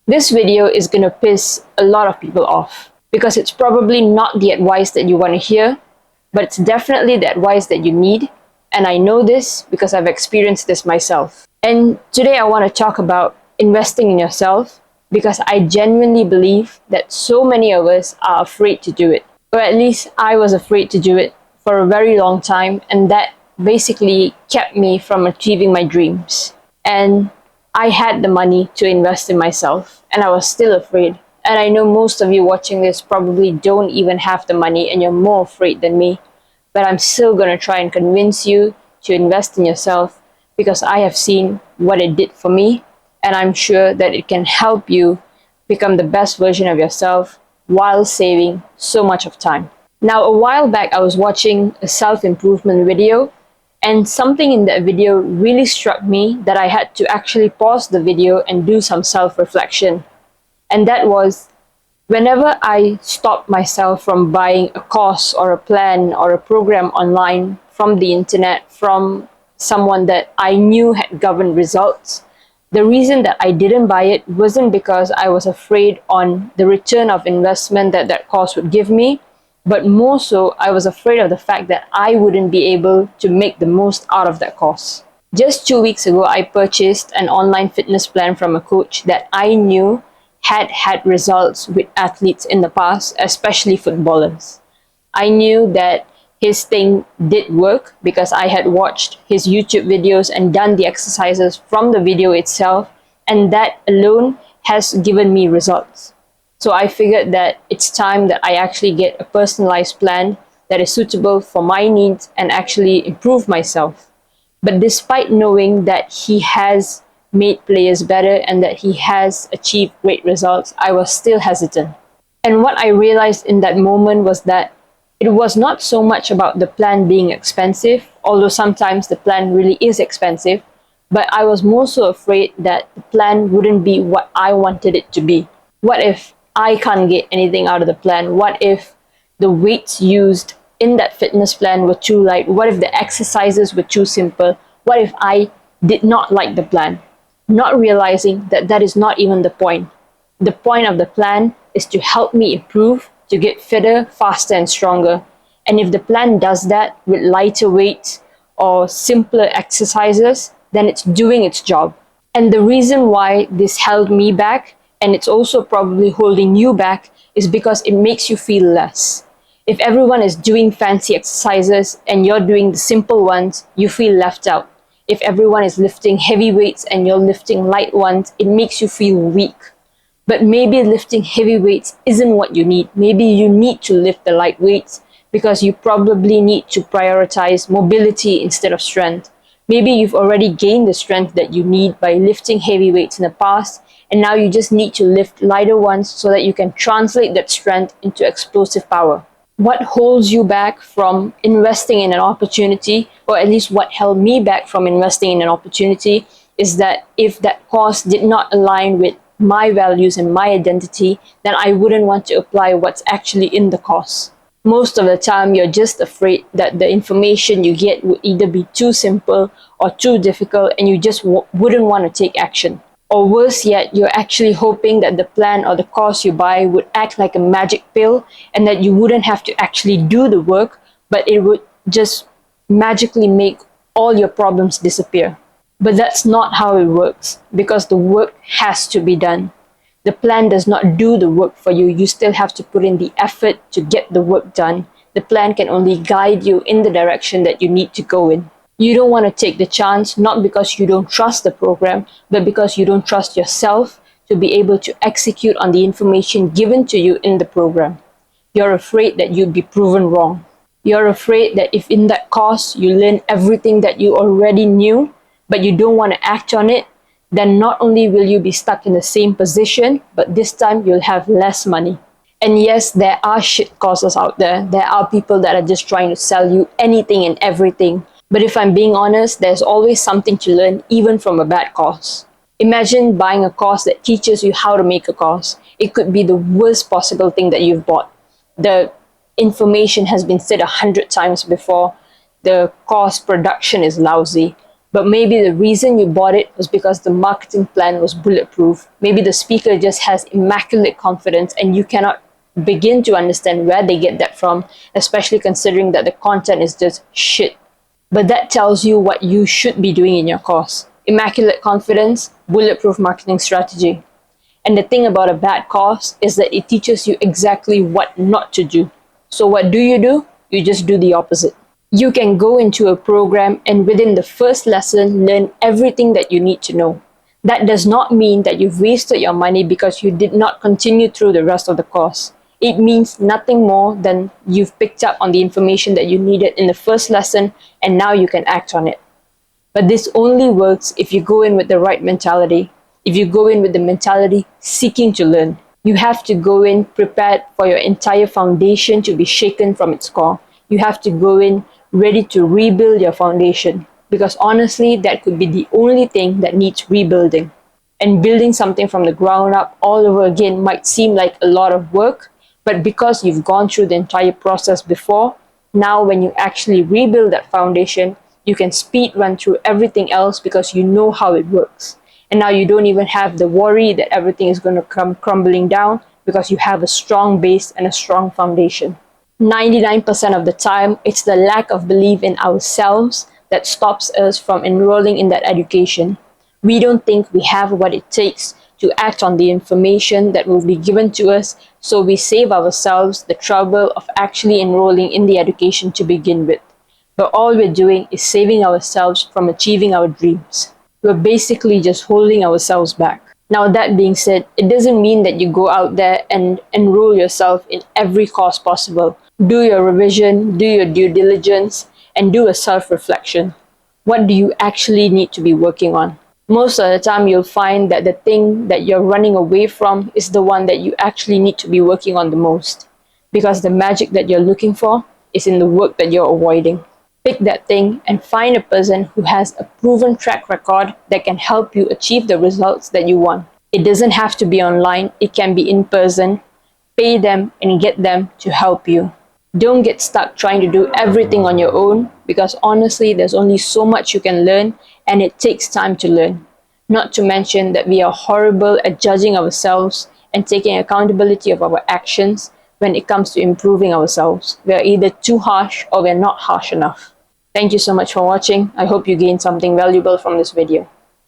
This video is gonna piss a lot of people off because it's probably not the advice that you want to hear, but it's definitely the advice that you need. And I know this because I've experienced this myself. And today I want to talk about investing in yourself because I genuinely believe that so many of us are afraid to do it. Or at least I was afraid to do it for a very long time, and that basically kept me from achieving my dreams. And I had the money to invest in myself, and I was still afraid. And I know most of you watching this probably don't even have the money and you're more afraid than me. But I'm still going to try and convince you to invest in yourself because I have seen what it did for me, and I'm sure that it can help you become the best version of yourself while saving so much of time. Now, a while back, I was watching a self-improvement video, and something in that video really struck me that I had to actually pause the video and do some self-reflection. And that was, whenever I stopped myself from buying a course or a plan or a program online from the internet, from someone that I knew had governed results, the reason that I didn't buy it wasn't because I was afraid on the return of investment that that course would give me, but more so I was afraid of the fact that I wouldn't be able to make the most out of that course. Just 2 weeks ago, I purchased an online fitness plan from a coach that I knew had results with athletes in the past, especially footballers. I knew that his thing did work because I had watched his YouTube videos and done the exercises from the video itself, and that alone has given me results. So I figured that it's time that I actually get a personalized plan that is suitable for my needs and actually improve myself. But despite knowing that he has made players better and that he has achieved great results, I was still hesitant. And what I realized in that moment was that it was not so much about the plan being expensive, although sometimes the plan really is expensive, but I was more so afraid that the plan wouldn't be what I wanted it to be. What if I can't get anything out of the plan? What if the weights used in that fitness plan were too light? What if the exercises were too simple? What if I did not like the plan? Not realizing that that is not even the point. The point of the plan is to help me improve, to get fitter, faster, and stronger. And if the plan does that with lighter weights or simpler exercises, then it's doing its job. And the reason why this held me back, and it's also probably holding you back, is because it makes you feel less. If everyone is doing fancy exercises and you're doing the simple ones, you feel left out. If everyone is lifting heavy weights and you're lifting light ones, it makes you feel weak. But maybe lifting heavy weights isn't what you need. Maybe you need to lift the light weights because you probably need to prioritize mobility instead of strength. Maybe you've already gained the strength that you need by lifting heavy weights in the past, and now you just need to lift lighter ones so that you can translate that strength into explosive power. What holds you back from investing in an opportunity, or at least what held me back from investing in an opportunity, is that if that course did not align with my values and my identity, then I wouldn't want to apply what's actually in the course. Most of the time, you're just afraid that the information you get would either be too simple or too difficult, and you just wouldn't want to take action. Or worse yet, you're actually hoping that the plan or the course you buy would act like a magic pill and that you wouldn't have to actually do the work, but it would just magically make all your problems disappear. But that's not how it works, because the work has to be done. The plan does not do the work for you. You still have to put in the effort to get the work done. The plan can only guide you in the direction that you need to go in. You don't want to take the chance, not because you don't trust the program, but because you don't trust yourself to be able to execute on the information given to you in the program. You're afraid that you'd be proven wrong. You're afraid that if in that course you learn everything that you already knew, but you don't want to act on it, then not only will you be stuck in the same position, but this time you'll have less money. And yes, there are shit courses out there. There are people that are just trying to sell you anything and everything. But if I'm being honest, there's always something to learn, even from a bad course. Imagine buying a course that teaches you how to make a course. It could be the worst possible thing that you've bought. The information has been said 100 times before. The course production is lousy. But maybe the reason you bought it was because the marketing plan was bulletproof. Maybe the speaker just has immaculate confidence and you cannot begin to understand where they get that from, especially considering that the content is just shit. But that tells you what you should be doing in your course. Immaculate confidence, bulletproof marketing strategy. And the thing about a bad course is that it teaches you exactly what not to do. So what do? You just do the opposite. You can go into a program and within the first lesson learn everything that you need to know. That does not mean that you've wasted your money because you did not continue through the rest of the course. It means nothing more than you've picked up on the information that you needed in the first lesson and now you can act on it. But this only works if you go in with the right mentality. If you go in with the mentality seeking to learn. You have to go in prepared for your entire foundation to be shaken from its core. You have to go in ready to rebuild your foundation. Because honestly, that could be the only thing that needs rebuilding. And building something from the ground up all over again might seem like a lot of work, but because you've gone through the entire process before, now when you actually rebuild that foundation, you can speed run through everything else because you know how it works. And now you don't even have the worry that everything is going to come crumbling down because you have a strong base and a strong foundation. 99% of the time, it's the lack of belief in ourselves that stops us from enrolling in that education. We don't think we have what it takes to act on the information that will be given to us, so we save ourselves the trouble of actually enrolling in the education to begin with. But all we're doing is saving ourselves from achieving our dreams. We're basically just holding ourselves back. Now, that being said, it doesn't mean that you go out there and enroll yourself in every course possible. Do your revision, do your due diligence, and do a self-reflection. What do you actually need to be working on? Most of the time, you'll find that the thing that you're running away from is the one that you actually need to be working on the most. Because the magic that you're looking for is in the work that you're avoiding. Pick that thing and find a person who has a proven track record that can help you achieve the results that you want. It doesn't have to be online, it can be in person. Pay them and get them to help you. Don't get stuck trying to do everything on your own because honestly, there's only so much you can learn and it takes time to learn. Not to mention that we are horrible at judging ourselves and taking accountability of our actions when it comes to improving ourselves. We are either too harsh or we're not harsh enough. Thank you so much for watching. I hope you gained something valuable from this video.